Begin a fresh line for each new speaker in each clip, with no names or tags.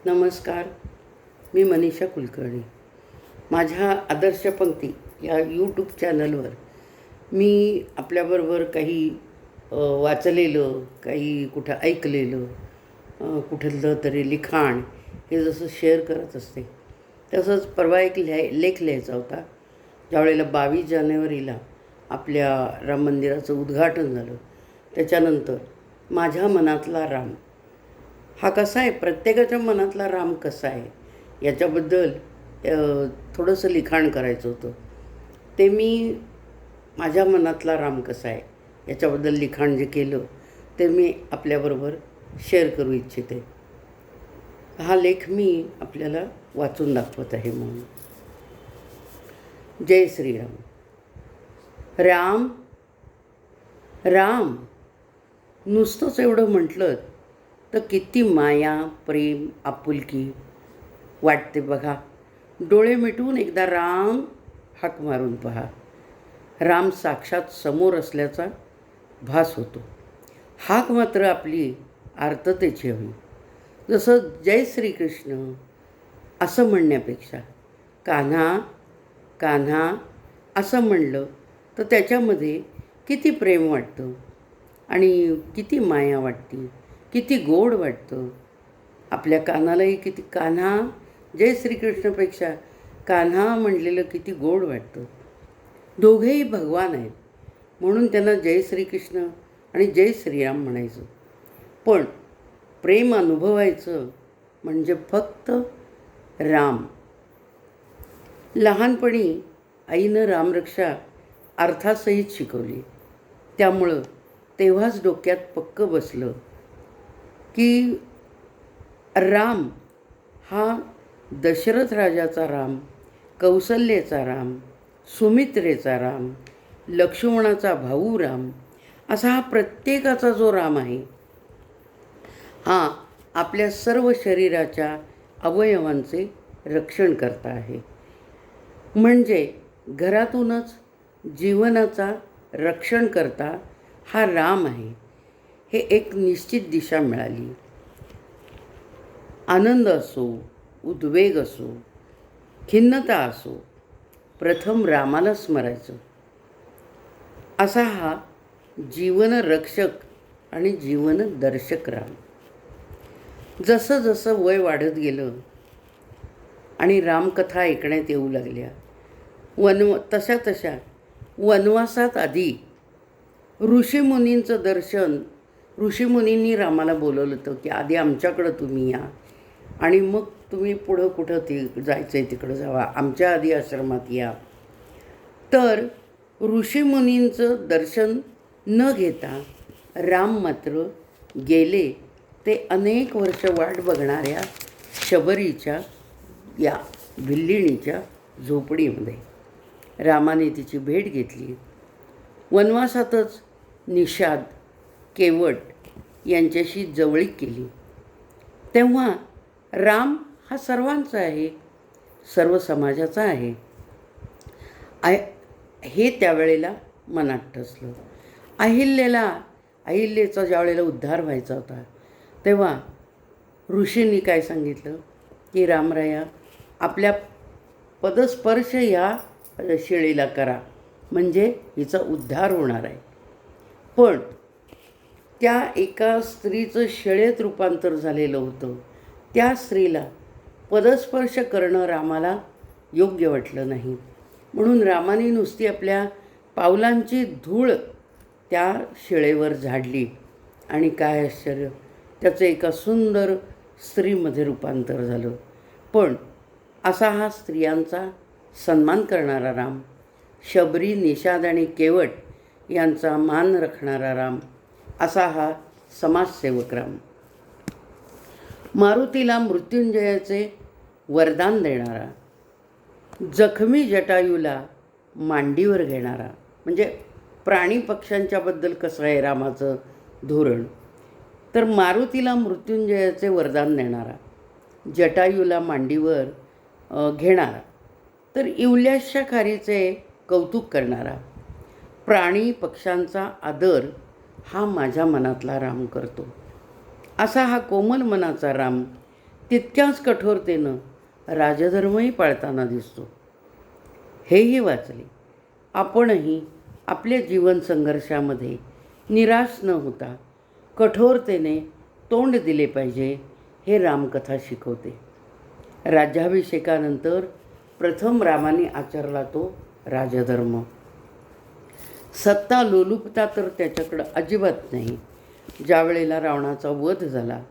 नमस्कार. मी मनीषा कुलकर्णी. माझ्या आदर्श पंक्ती या यूट्यूब चॅनलवर मी आपल्याबरोबर काही वाचलेलं, काही कुठं ऐकलेलं, कुठलं तरी लिखाण हे जसं शेअर करत असते, तसंच परवा एक लेख लिहायचा होता. ज्यावेळेला 22 जानेवारीला आपल्या राम मंदिराचं उद्घाटन झालं, त्याच्यानंतर माझ्या मनातला राम हा कसा आहे, प्रत्येकाच्या मनातला राम कसा आहे याच्याबद्दल थोडंसं लिखाण करायचं होतं. ते मी माझ्या मनातला राम कसा आहे याच्याबद्दल लिखाण जे केलं ते मी आपल्याबरोबर शेअर करू इच्छिते. हा लेख मी आपल्याला वाचून दाखवत आहे म्हणून. जय श्रीराम. राम राम नुसतंच एवढं म्हटलं तर किती माया, प्रेम, आपुलकी वाटते बघा. डोळे मिटवून एकदा राम हाक मारून पहा. राम साक्षात समोर असल्याचा भास होतो. हाक मात्र आपली आर्ततेची हवी. जसं जय श्रीकृष्ण असं म्हणण्यापेक्षा कान्हा कान्हा असं म्हणलं तर त्याच्यामध्ये किती प्रेम वाटतं आणि किती माया वाटते, किती गोड वाटतं. आपल्या कानालाही किती कान्हा जय श्रीकृष्णपेक्षा कान्हा म्हणलेलं किती गोड वाटतं. दोघेही भगवान आहेत म्हणून त्यांना जय श्रीकृष्ण आणि जय श्रीराम म्हणायचं. पण प्रेम अनुभवायचं म्हणजे फक्त राम. लहानपणी आईनं रामरक्षा अर्थासहित शिकवली. त्यामुळं तेव्हाच डोक्यात पक्कं बसलं की राम हा दशरथ राजाचा राम, कौसल्येचा राम, सुमित्रेचा राम, लक्ष्मणाचा भाऊ राम असा हा प्रत्येकाचा जो राम आहे हा आपल्या सर्व शरीराच्या अवयवांचे रक्षण करता आहे. म्हणजे घरातूनच जीवनाचा रक्षण करता हा राम आहे. हे एक निश्चित दिशा मिळाली. आनंद असो, उद्वेग असो, खिन्नता असो, प्रथम रामाला स्मरायचं. असा हा जीवनरक्षक आणि जीवनदर्शक राम. जसं जसं वय वाढत गेलं आणि रामकथा ऐकण्यात येऊ लागल्या, तशा तशा वनवासात आधी ऋषीमुनींचं दर्शन, ऋषीमुनींनी रामाला बोलवलं होतं की आधी आमच्याकडं तुम्ही या आणि मग तुम्ही पुढं कुठं जायचं आहे तिकडं जावा, आमच्या आधी आश्रमात या. तर ऋषीमुनींचं दर्शन न घेता राम मात्र गेले ते अनेक वर्ष वाट बघणाऱ्या शबरीच्या या भिल्लिणीच्या झोपडीमध्ये. रामाने तिची भेट घेतली. वनवासातच निषाद, केवट यांच्याशी जवळीक केली. तेव्हा राम हा सर्वांचा आहे, सर्व समाजाचा आहे हे त्यावेळेला मनात ठसलं. अहिल्याचा ज्यावेळेला उद्धार व्हायचा होता तेव्हा ऋषींनी काय सांगितलं की रामराया आपल्या पदस्पर्श या शिळेला करा म्हणजे हिचा उद्धार होणार आहे. पण त्या एका स्त्रीचं शिळेत रूपांतर झालेलं होतं. त्या स्त्रीला पदस्पर्श करणं रामाला योग्य वाटलं नाही. म्हणून रामाने नुसती आपल्या पावलांची धूळ त्या शिळेवर झाडली आणि काय आश्चर्य, त्याचं एका सुंदर स्त्रीमध्ये रूपांतर झालं. पण असा हा स्त्रियांचा सन्मान करणारा राम, शबरी, निषाद आणि केवट यांचा मान राखणारा राम, असा हा समाजसेवक राम. मारुतीला मृत्युंजयाचे वरदान देणारा, जखमी जटायूला मांडीवर घेणारा. म्हणजे प्राणी पक्ष्यांच्याबद्दल कसं आहे रामाचं धोरण, तर मारुतीला मृत्युंजयाचे वरदान देणारा, जटायूला मांडीवर घेणारा, तर इवल्याशा खारीचे कौतुक करणारा, प्राणी पक्ष्यांचा आदर हा माझ्या मनातला राम करतो. असा हा कोमल मनाचा राम तितक्याच कठोरतेनं राजधर्मही पाळताना दिसतो. हेही वाचले. आपणही आपल्या जीवन संघर्षामध्ये निराश न होता कठोरतेने तोंड दिले पाहिजे, हे रामकथा शिकवते. राज्याभिषेकानंतर प्रथम रामाने आचरला तो राजधर्म. सत्ता लोलुपता तर त्याच्याकडं अजिबात नाही. ज्या वेळेला रावणाचा वध झाला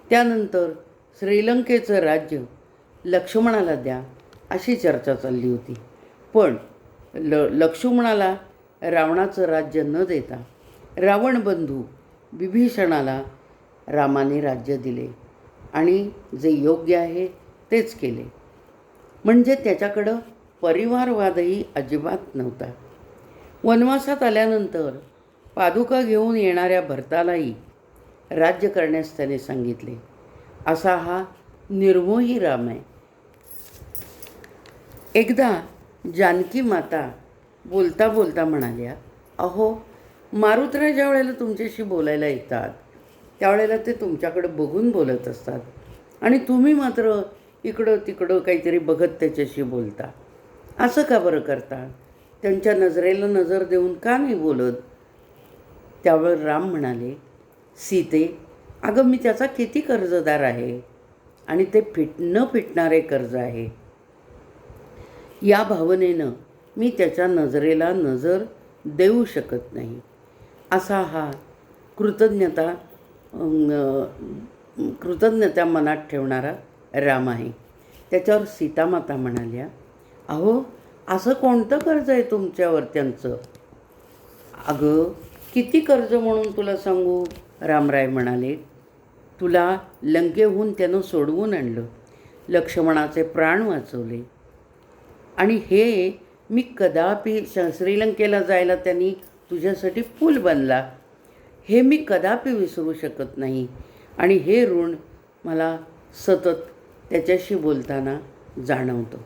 त्यानंतर श्रीलंकेचं राज्य लक्ष्मणाला द्या अशी चर्चा चालली होती. पण लक्ष्मणाला रावणाचं राज्य न देता रावणबंधू विभीषणाला रामाने राज्य दिले आणि जे योग्य आहे तेच केले. म्हणजे त्याच्याकडं परिवारवादही अजिबात नव्हता. वनवासात आल्यानंतर पादुका घेऊन येणाऱ्या भरतालाही राज्य करण्यास त्याने सांगितले. असा हा निर्मोही राम आहे. एकदा जानकी माता बोलता बोलता म्हणाल्या, अहो, मारुतराय ज्या वेळेला तुमच्याशी बोलायला येतात त्यावेळेला ते तुमच्याकडे बघून बोलत असतात आणि तुम्ही मात्र इकडं तिकडं काहीतरी बघत त्याच्याशी बोलता. असं का बरं करता? त्यांच्या नजरेला नजर देऊन का नाही बोलत? त्यावर राम म्हणाले, सीते, अगं मी त्याचा किती कर्जदार आहे आणि ते न फिटणारे कर्ज आहे. या भावनेनं मी त्याच्या नजरेला नजर देऊ शकत नाही. असा हा कृतज्ञता मनात ठेवणारा राम आहे. त्याच्यावर सीतामाता म्हणाल्या, अहो, असं कोणतं कर्ज आहे तुमच्यावर त्यांचं? अगं, किती कर्ज म्हणून तुला सांगू? रामराय म्हणाले, तुला लंकेहून त्यानं सोडवून आणलं, लक्ष्मणाचे प्राण वाचवले आणि हे मी कदापि श्रीलंकेला जायला त्यांनी तुझ्यासाठी पूल बांधला, हे मी कदापि विसरू शकत नाही आणि हे ऋण मला सतत त्याच्याशी बोलताना जाणवतो.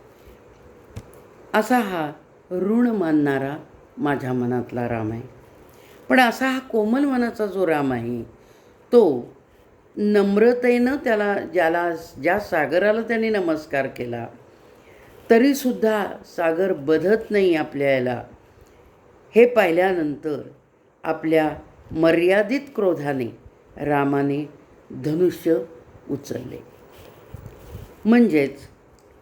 असा हा ऋण मानणारा माझ्या मनातला राम आहे. पण असा हा कोमल मनाचा जो राम आहे तो नम्रतेनं ज्या सागराला त्याने नमस्कार केला तरीसुद्धा सागर बधत नाही आपल्या याला, हे पाहिल्यानंतर आपल्या मर्यादित क्रोधाने रामाने धनुष्य उचलले. म्हणजेच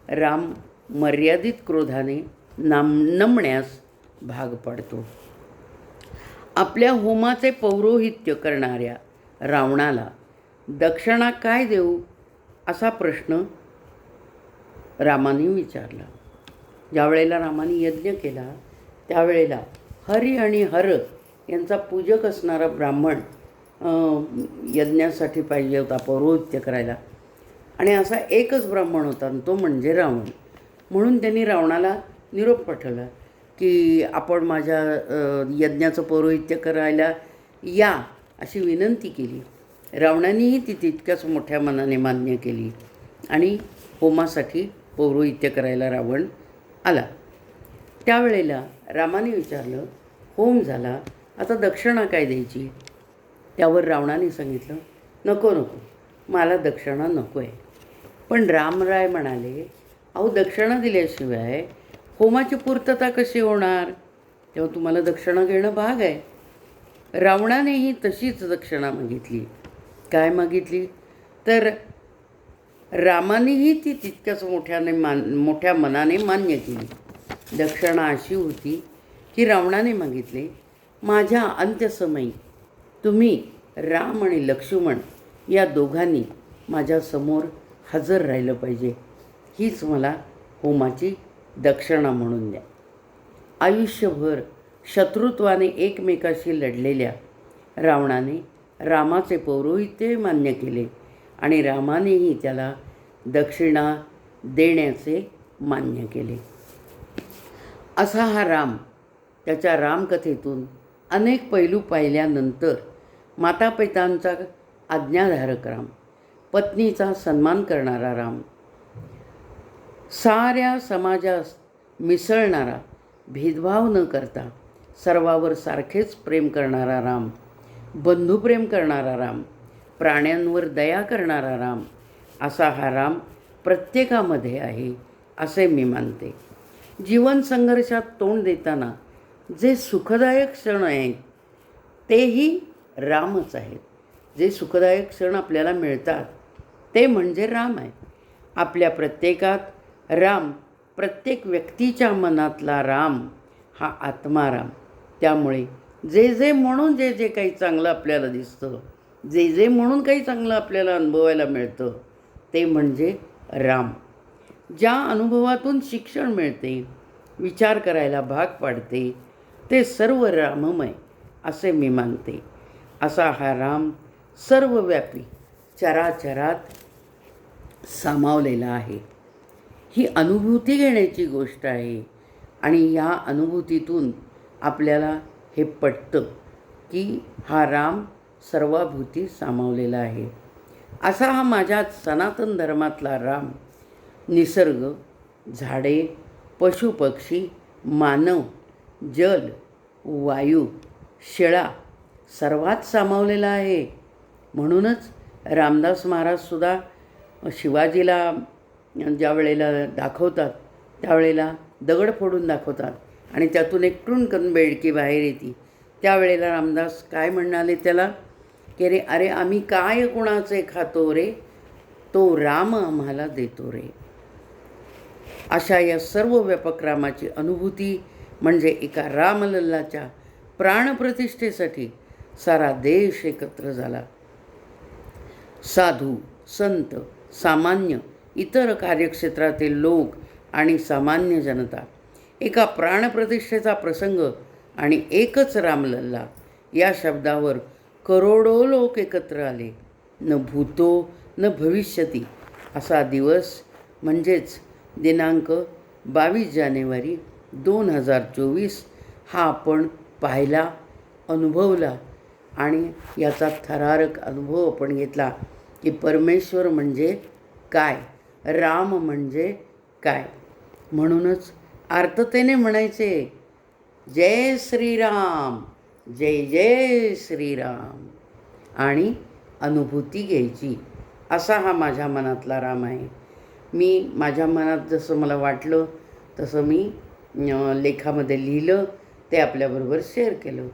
राम मर्यादित क्रोधाने नमण्यास भाग पडतो. आपल्या होमाचे पौरोहित्य करणाऱ्या रावणाला दक्षिणा काय देऊ असा प्रश्न रामाने विचारला. ज्यावेळेला रामाने यज्ञ केला त्यावेळेला हरी आणि हर यांचा पूजक असणारा ब्राह्मण यज्ञासाठी पाहिजे होता, पौरोहित्य करायला, आणि असा एकच ब्राह्मण होता आणि तो म्हणजे रावण. म्हणून त्यांनी रावणाला निरोप पाठवला की आपण माझ्या यज्ञाचं पौरोहित्य करायला या अशी विनंती केली. रावणानेही ती तितक्याच मोठ्या मनाने मान्य केली आणि होमासाठी पौरोहित्य करायला रावण आला. त्यावेळेला रामाने विचारलं, होम झाला, आता दक्षिणा काय द्यायची? त्यावर रावणाने सांगितलं, नको नको, मला दक्षिणा नको आहे. पण रामराय म्हणाले, अहो, दक्षिणा दिल्याशिवाय होमाची पूर्तता कशी होणार? तेव्हा तुम्हाला दक्षिणा घेणं भाग आहे. रावणानेही तशीच दक्षिणा मागितली. काय मागितली? तर रामानेही ती तितक्याच मोठ्या मनाने मान्य केली. दक्षिणा अशी होती की रावणाने मागितले, माझ्या अंत्यसमयी तुम्ही राम आणि लक्ष्मण या दोघांनी माझ्यासमोर हजर राहिलं पाहिजे, हीच मला होमाची दक्षिणा म्हणून द्या. आयुष्यभर शत्रुत्वाने एकमेकाशी लढलेल्या रावणाने रामाचे पौरोहित्य मान्य केले आणि रामानेही त्याला दक्षिणा देण्याचे मान्य केले. असा हा राम. त्याच्या रामकथेतून अनेक पैलू पाहिल्यानंतर मातापितांचा आज्ञाधारक राम, पत्नीचा सन्मान करणारा राम, साऱ्या समाजास मिसळणारा, भेदभाव न करता सर्वावर सारखेच प्रेम करणारा राम, बंधुप्रेम करणारा राम, प्राण्यांवर दया करणारा राम, असा हा राम प्रत्येकामध्ये आहे असे मी मानते. जीवन संघर्षात तोंड देताना जे सुखदायक क्षण आहेत तेही रामच आहेत. जे सुखदायक क्षण आपल्याला मिळतात ते म्हणजे राम आहे. आपल्या प्रत्येकात राम, प्रत्येक व्यक्तीच्या मनातला राम हा आत्माराम. त्यामुळे जे जे म्हणून जे जे काही चांगलं आपल्याला दिसतं, जे जे म्हणून काही चांगलं आपल्याला अनुभवायला मिळतं ते म्हणजे राम. ज्या अनुभवातून शिक्षण मिळते, विचार करायला भाग पाडते ते सर्व राममय असे मी मानते. असा हा राम सर्वव्यापी चराचरात सामावलेला आहे. ही अनुभूती घेण्याची गोष्ट आहे आणि या अनुभूतीतून आपल्याला हे पटतं की हा राम सर्वाभूती सामावलेला आहे. असा हा माझ्या सनातन धर्मातला राम निसर्ग, झाडे, पशुपक्षी, मानव, जल, वायू, शिळा सर्वात सामावलेला आहे. म्हणूनच रामदास महाराजसुद्धा शिवाजीला ज्या वेळेला दाखवतात त्यावेळेला दगड फोडून दाखवतात आणि त्यातून एक टुणकन बेडकी बाहेर येते. त्यावेळेला रामदास काय म्हणाले त्याला की रे अरे आम्ही काय कुणाचे खातो रे, तो राम आम्हाला देतो रे. अशा या सर्व व्यापक रामाची अनुभूती म्हणजे एका रामलल्लाच्या प्राणप्रतिष्ठेसाठी सारा देश एकत्र झाला. साधू, संत, सामान्य, इतर कार्यक्षेत्रातील लोक आणि सामान्य जनता एका प्राणप्रतिष्ठेचा प्रसंग आणि एकच रामलल्ला या शब्दावर करोडो लोक एकत्र आले. न भूतो न भविष्यती असा दिवस म्हणजेच दिनांक 22 जानेवारी 2024 हा आपण पाहिला, अनुभवला आणि याचा थरारक अनुभव आपण घेतला की परमेश्वर म्हणजे काय, राम म्हणजे काय. म्हणूनच आर्ततेने म्हणायचे जय श्रीराम, जय जय श्रीराम आणि अनुभूती घ्यायची. असा हा माझ्या मनातला राम आहे. मी माझ्या मनात जसं मला वाटलं तसं मी लेखामध्ये लिहिलं, ते आपल्याबरोबर शेअर केलं.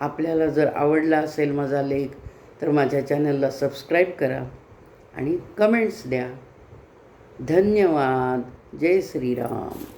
आपल्याला जर आवडला असेल माझा लेख तर माझ्या चॅनलला सबस्क्राईब करा आणि कमेंट्स द्या. धन्यवाद. जय श्रीराम.